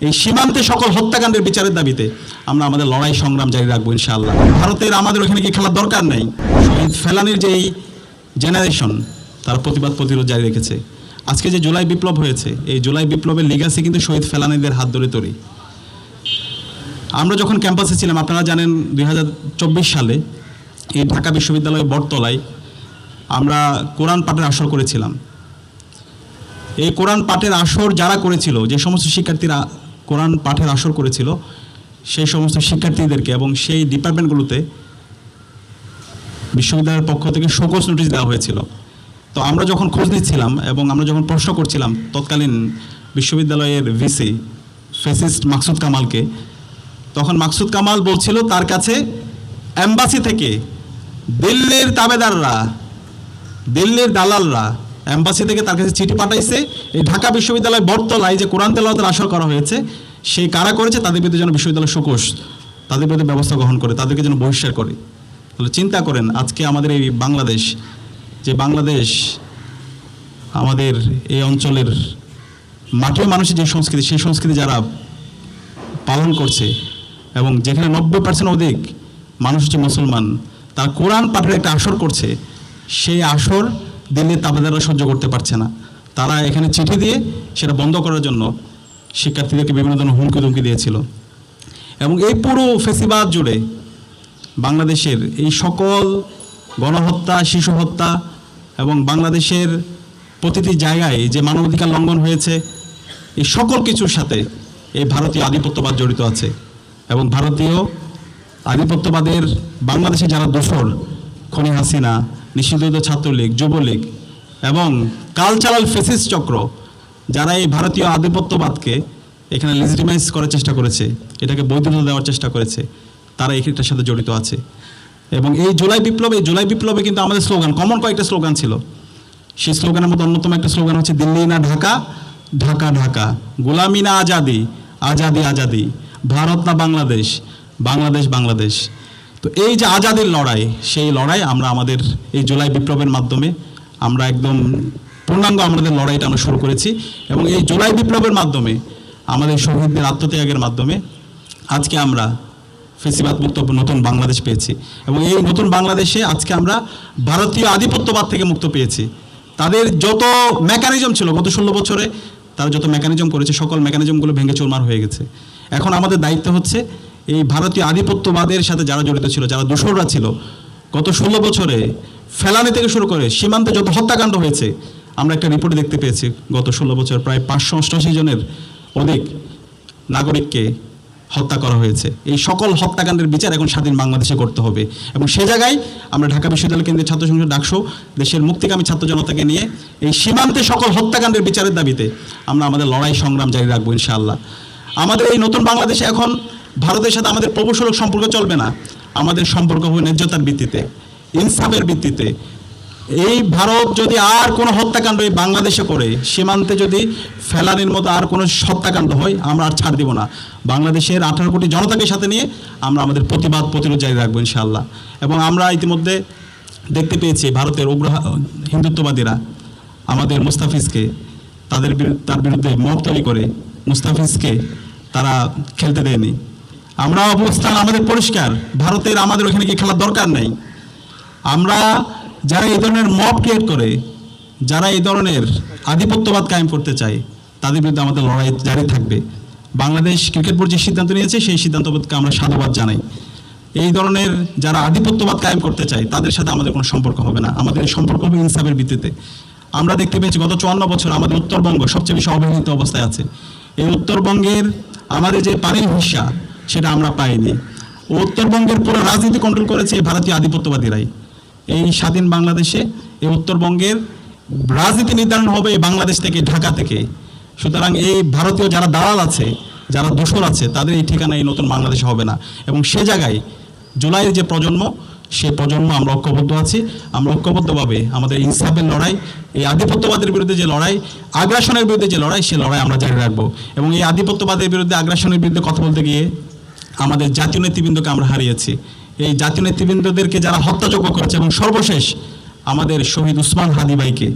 এই সীমান্তে সকল হত্যাকাণ্ডের বিচারের দাবিতে আমরা আমাদের লড়াই সংগ্রাম জারি রাখবো ইনশাআল্লাহ। ভারতের আমাদের ওখানে কি খেলার দরকার নেই। শহীদ ফেলানির যে এই জেনারেশন তারা প্রতিবাদ প্রতিরোধ জারি রেখেছে। আজকে যে জুলাই বিপ্লব হয়েছে, এই জুলাই বিপ্লবের লিগাসি কিন্তু শহীদ ফেলানিদের হাত ধরে তৈরি। আমরা যখন ক্যাম্পাসে ছিলাম, আপনারা জানেন 2024 সালে এই ঢাকা বিশ্ববিদ্যালয়ের বটতলায় আমরা কোরআন পাঠের আসর করেছিলাম। এই কোরআন পাঠের আসর যারা করেছিল, যে সমস্ত শিক্ষার্থীরা কোরআন পাঠের আসর করেছিল, সেই সমস্ত শিক্ষার্থীদেরকে এবং সেই ডিপার্টমেন্টগুলোতে বিশ্ববিদ্যালয়ের পক্ষ থেকে শোকজ নোটিশ দেওয়া হয়েছিল। তো আমরা যখন খোঁজ নিচ্ছিলাম এবং আমরা যখন প্রশ্ন করছিলাম তৎকালীন বিশ্ববিদ্যালয়ের ভিসি ফেসিস্ট মাকসুদ কামালকে, তখন মাকসুদ কামাল বলছিল তার কাছে এম্বাসি থেকে দিল্লির তাবেদাররা, দিল্লির দালালরা এম্বাসি থেকে তার কাছে চিঠি পাঠাইছে, এই ঢাকা বিশ্ববিদ্যালয় বটতলায় যে কোরআন তেলাওয়াতের আসর করা হয়েছে, সেই কারা করেছে তাদের বিরুদ্ধে যেন বিশ্ববিদ্যালয় শোকজ তাদের বিরুদ্ধে ব্যবস্থা গ্রহণ করে, তাদেরকে যেন বহিষ্কার করে। তাহলে চিন্তা করেন, আজকে আমাদের এই বাংলাদেশ, যে বাংলাদেশ আমাদের এই অঞ্চলের মাটির মানুষের যে সংস্কৃতি, সেই সংস্কৃতি যারা পালন করছে এবং যেখানে 90% অধিক মানুষ হচ্ছে মুসলমান, তারা কোরআন পাঠের একটা আসর করছে, সেই আসর দিল্লির তাবেদাররা সহ্য করতে পারছে না। তারা এখানে চিঠি দিয়ে সেটা বন্ধ করার জন্য শিক্ষার্থীদেরকে বিভিন্ন ধরনের হুমকি ধুমকি দিয়েছিল। এবং এই পুরো ফেসিবাদ জুড়ে বাংলাদেশের এই সকল গণহত্যা, শিশু হত্যা এবং বাংলাদেশের প্রতিটি জায়গায় যে মানবাধিকার লঙ্ঘন হয়েছে, এই সকল কিছুর সাথে এই ভারতীয় আধিপত্যবাদ জড়িত আছে। এবং ভারতীয় আধিপত্যবাদের বাংলাদেশে যারা দোসর, খনি হাসিনা, নিষিদ্ধ ছাত্রলীগ, যুবলীগ এবং কালচারাল ফেসিস্ট চক্র, যারা এই ভারতীয় আধিপত্যবাদকে এখানে লেজিটিমাইজ করার চেষ্টা করেছে, এটাকে বৈধতা দেওয়ার চেষ্টা করেছে, তারা এটার সাথে জড়িত আছে। এবং এই জুলাই বিপ্লবে কিন্তু আমাদের স্লোগান, কমন কয়েকটা স্লোগান ছিল। সেই স্লোগানের মধ্যে অন্যতম একটা স্লোগান হচ্ছে দিল্লি না ঢাকা, ঢাকা ঢাকা, গোলামি না আজাদি, আজাদি আজাদি, ভারত না বাংলাদেশ, বাংলাদেশ বাংলাদেশ। তো এই যে আজাদির লড়াই, সেই লড়াই আমরা আমাদের এই জুলাই বিপ্লবের মাধ্যমে আমরা একদম পূর্ণাঙ্গ আমাদের লড়াইটা আমরা শুরু করেছি। এবং এই জুলাই বিপ্লবের মাধ্যমে আমাদের শহীদদের আত্মত্যাগের মাধ্যমে আজকে আমরা ফেসিবাদ মুক্ত নতুন বাংলাদেশ পেয়েছি। এবং এই নতুন বাংলাদেশে আজকে আমরা ভারতীয় আধিপত্যবাদ থেকে মুক্ত পেয়েছি। তাদের যত মেকানিজম ছিল গত 16 বছরে, তারা যত মেকানিজম করেছে, সকল মেকানিজমগুলো ভেঙে চুরমার হয়ে গেছে। এখন আমাদের দায়িত্ব হচ্ছে এই ভারতীয় আধিপত্যবাদের সাথে যারা জড়িত ছিল, যারা দোসররা ছিল, গত 16 বছরে ফেলানি থেকে শুরু করে সীমান্তে যত হত্যাকাণ্ড হয়েছে, আমরা একটা রিপোর্টে দেখতে পেয়েছি গত 16 বছর প্রায় 588 জনের অধিক নাগরিককে হত্যা করা হয়েছে। এই সকল হত্যাকাণ্ডের বিচার এখন স্বাধীন বাংলাদেশে করতে হবে। এবং সে জায়গায় আমরা ঢাকা বিশ্ববিদ্যালয় কেন্দ্রীয় ছাত্র সংসদ ডাকসু দেশের মুক্তিকামী ছাত্র জনতাকে নিয়ে এই সীমান্তে সকল হত্যাকাণ্ডের বিচারের দাবিতে আমরা আমাদের লড়াই সংগ্রাম জারি রাখবো ইনশাআল্লাহ। আমাদের এই নতুন বাংলাদেশে এখন ভারতের সাথে আমাদের প্রভূসুলভ সম্পর্ক চলবে না, আমাদের সম্পর্ক হবে ন্যায্যতার ভিত্তিতে, ইনসাফের ভিত্তিতে। এই ভারত যদি আর কোনো হত্যাকাণ্ড এই বাংলাদেশে করে, সীমান্তে যদি ফেলানির মতো আর কোনো হত্যাকাণ্ড হয়, আমরা আর ছাড় দিব না। বাংলাদেশের 18 কোটি জনতাকে সাথে নিয়ে আমরা আমাদের প্রতিবাদ প্রতিরোধ জারি রাখবো ইনশাআল্লাহ। এবং আমরা ইতিমধ্যে দেখতে পেয়েছি ভারতের উগ্র হিন্দুত্ববাদীরা আমাদের মুস্তাফিজকে তার বিরুদ্ধে মব তৈরি করে মুস্তাফিজকে তারা খেলতে দেয়নি। আমরা অবস্থান আমাদের পরিষ্কার, ভারতের আমাদের ওখানে কি খেলার দরকার নেই। আমরা যারা এই ধরনের মব ক্রিয়েট করে, যারা এই ধরনের আধিপত্যবাদ কায়েম করতে চায়, তাদের বিরুদ্ধে আমাদের লড়াই জারি থাকবে। বাংলাদেশ ক্রিকেট বোর্ড যে সিদ্ধান্ত নিয়েছে, সেই সিদ্ধান্তকে আমরা সাধুবাদ জানাই। এই ধরনের যারা আধিপত্যবাদ কায়েম করতে চায়, তাদের সাথে আমাদের কোনো সম্পর্ক হবে না। আমাদের সম্পর্ক হবে ইনসাফের ভিত্তিতে। আমরা দেখতে পেয়েছি গত 54 বছর আমাদের উত্তরবঙ্গ সবচেয়ে বেশি অবহেলিত অবস্থায় আছে। এই উত্তরবঙ্গের আমাদের যে পানির হিস্সা, সেটা আমরা পাইনি। উত্তরবঙ্গের পুরো রাজনীতি কন্ট্রোল করেছে ভারতীয় আধিপত্যবাদীরাই। এই স্বাধীন বাংলাদেশে এই উত্তরবঙ্গের রাজনীতি নির্ধারণ হবে বাংলাদেশ থেকে, ঢাকা থেকে। সুতরাং এই ভারতীয় যারা দালাল আছে, যারা দোসর আছে, তাদের এই ঠিকানা এই নতুন বাংলাদেশে হবে না। এবং সে জায়গায় জুলাইয়ের যে প্রজন্ম, সেই প্রজন্ম আমরা ঐক্যবদ্ধ আছি। আমরা ঐক্যবদ্ধভাবে আমাদের ইনসাফের লড়াই, এই আধিপত্যবাদের বিরুদ্ধে যে লড়াই, আগ্রাসনের বিরুদ্ধে যে লড়াই, সে লড়াই আমরা জারি রাখবো। এবং এই আধিপত্যবাদের বিরুদ্ধে, আগ্রাসনের বিরুদ্ধে কথা বলতে গিয়ে আমাদের জাতীয় নেতৃবৃন্দকে আমরা হারিয়েছি। এই জাতীয় নেতৃবৃন্দদেরকে যারা হত্যাযজ্ঞ করেছে, এবং সর্বশেষ আমাদের শহীদ উসমান হাদি ভাইকে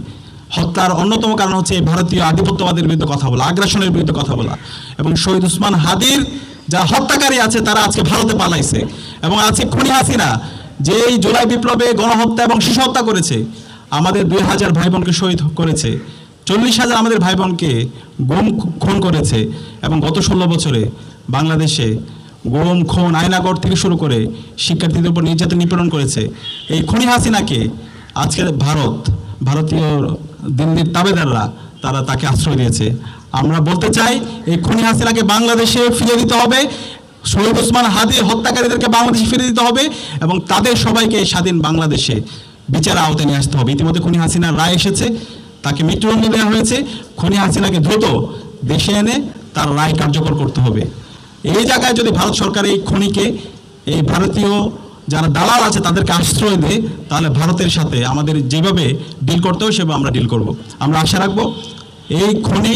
হত্যার অন্যতম কারণ হচ্ছে এই ভারতীয় আধিপত্যবাদের বিরুদ্ধে কথা বলা, আগ্রাসনের বিরুদ্ধে কথা বলা। এবং শহীদ ওসমান হাদির যারা হত্যাকারী আছে তারা আজকে ভারতে পালাইছে, এবং আজকে খুনি হাসিনা যে এই জুলাই বিপ্লবে গণহত্যা এবং শিশু হত্যা করেছে, আমাদের 2000 ভাই বোনকে শহীদ করেছে, 40,000 আমাদের ভাই বোনকে গুম খুন করেছে, এবং গত 16 বছরে বাংলাদেশে গুম খুন আয়নাগর থেকে শুরু করে শিক্ষার্থীদের উপর নির্যাতন নিপীড়ন করেছে। এই খুনি হাসিনাকে আজকে ভারতীয় দিল্লির তাবেদাররা তারা তাকে আশ্রয় দিয়েছে। আমরা বলতে চাই এই খুনি হাসিনাকে বাংলাদেশে ফিরে দিতে হবে, শহীদ ওসমান হাদির হত্যাকারীদেরকে বাংলাদেশে ফিরে দিতে হবে, এবং তাদের সবাইকে স্বাধীন বাংলাদেশে বিচারের আওতায় নিয়ে আসতে হবে। ইতিমধ্যে খুনি হাসিনার রায় এসেছে, তাকে মৃত্যুদণ্ড দেওয়া হয়েছে। খুনি হাসিনাকে দ্রুত দেশে এনে তার রায় কার্যকর করতে হবে। এই জায়গায় যদি ভারত সরকার এই খুনিকে, এই ভারতীয় যারা দালাল আছে তাদেরকে আশ্রয় দেয়, তাহলে ভারতের সাথে আমাদের যেভাবে ডিল করতে হবে সেভাবে আমরা ডিল করব। আমরা আশা রাখবো এই খুনি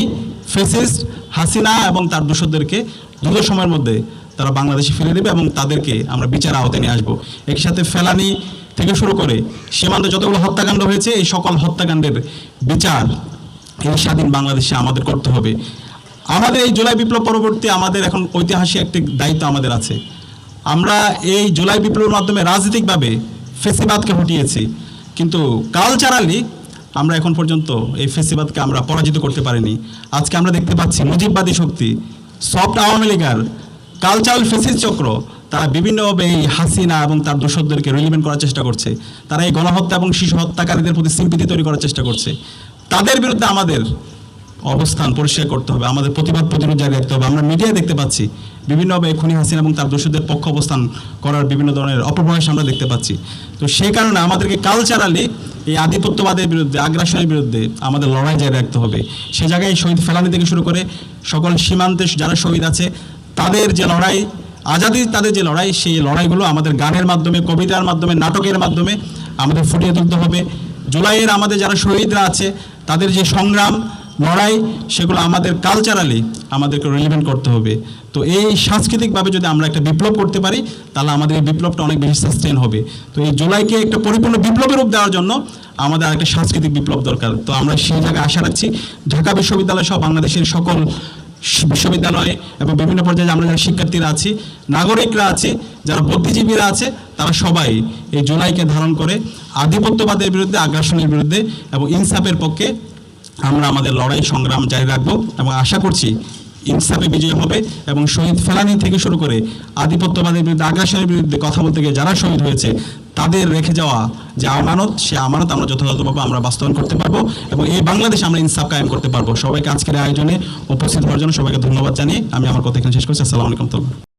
ফ্যাসিস্ট হাসিনা এবং তার দোষরদেরকে দ্রুত সময়ের মধ্যে তারা বাংলাদেশে ফিরে দেবে, এবং তাদেরকে আমরা বিচার আওতায় নিয়ে আসবো। এর সাথে ফেলানি থেকে শুরু করে সীমান্তে যতগুলো হত্যাকাণ্ড হয়েছে, এই সকল হত্যাকাণ্ডের বিচার এই স্বাধীন বাংলাদেশে আমাদের করতে হবে। আমাদের এই জুলাই বিপ্লব পরবর্তী আমাদের এখন ঐতিহাসিক একটি দায়িত্ব আমাদের আছে। আমরা এই জুলাই বিপ্লবের মাধ্যমে রাজনৈতিকভাবে ফেসিবাদকে হটিয়েছি, কিন্তু কালচারালি আমরা এখন পর্যন্ত এই ফেসিবাদকে আমরা পরাজিত করতে পারিনি। আজকে আমরা দেখতে পাচ্ছি মুজিববাদী শক্তি, সফট আওয়ামী লীগার, কালচারাল ফেসিস্ট চক্র, তারা বিভিন্নভাবে এই হাসিনা এবং তার দোষরদেরকে রিলিভেন্ট করার চেষ্টা করছে। তারা এই গণহত্যা এবং শিশু হত্যাকারীদের প্রতি সিম্পিতি তৈরি করার চেষ্টা করছে। তাদের বিরুদ্ধে আমাদের অবস্থান পরিষ্কার করতে হবে, আমাদের প্রতিবাদ প্রতিরোধ জারি রাখতে হবে। আমরা মিডিয়ায় দেখতে পাচ্ছি বিভিন্নভাবে খুনি হাসিনা এবং তার দোষীদের পক্ষ অবস্থান করার বিভিন্ন ধরনের অপপ্রয়াস আমরা দেখতে পাচ্ছি। তো সেই কারণে আমাদেরকে কালচারালি এই আধিপত্যবাদের বিরুদ্ধে, আগ্রাসনের বিরুদ্ধে আমাদের লড়াই জারি রাখতে হবে। সে জায়গায় শহীদ ফেলানি থেকে শুরু করে সকল সীমান্তে যারা শহীদ আছে তাদের যে লড়াই, আজাদির তাদের যে লড়াই, সেই লড়াইগুলো আমাদের গানের মাধ্যমে, কবিতার মাধ্যমে, নাটকের মাধ্যমে আমাদের ফুটিয়ে তুলতে হবে। জুলাইয়ের আমাদের যারা শহীদরা আছে তাদের যে সংগ্রাম, লড়াই, সেগুলো আমাদের কালচারালি আমাদেরকে রিলিভেন্ট করতে হবে। তো এই সাংস্কৃতিকভাবে যদি আমরা একটা বিপ্লব করতে পারি, তাহলে আমাদের এই বিপ্লবটা অনেক বেশি সাস্টেন হবে। তো এই জুলাইকে একটা পরিপূর্ণ বিপ্লবের রূপ দেওয়ার জন্য আমাদের একটা সাংস্কৃতিক বিপ্লব দরকার। তো আমরা সেই জায়গায় আশা রাখছি ঢাকা বিশ্ববিদ্যালয় সহ বাংলাদেশের সকল বিশ্ববিদ্যালয়ে এবং বিভিন্ন পর্যায়ে আমরা যারা শিক্ষার্থীরা আছি, নাগরিকরা আছে, যারা বুদ্ধিজীবীরা আছে, তারা সবাই এই জুলাইকে ধারণ করে আধিপত্যবাদের বিরুদ্ধে, আগ্রাসনের বিরুদ্ধে এবং ইনসাফের পক্ষে আমরা আমাদের লড়াই সংগ্রাম জারি রাখবো। এবং আশা করছি ইনসাফে বিজয় হবে, এবং শহীদ ফেলানি থেকে শুরু করে আধিপত্যবাদের বিরুদ্ধে, আগ্রাসনের বিরুদ্ধে কথা বলতে গিয়ে যারা শহীদ হয়েছে তাদের রেখে যাওয়া যে আমানত, সে আমানত আমরা যথাযথভাবে আমরা বাস্তবায়ন করতে পারবো, এবং এই বাংলাদেশে আমরা ইনসাফ কায়েম করতে পারবো। সবাইকে আজকের আয়োজনে উপস্থিত হওয়ার জন্য সবাইকে ধন্যবাদ জানিয়ে আমি আমার কথা এখানে শেষ করছি। আসসালামু আলাইকুম।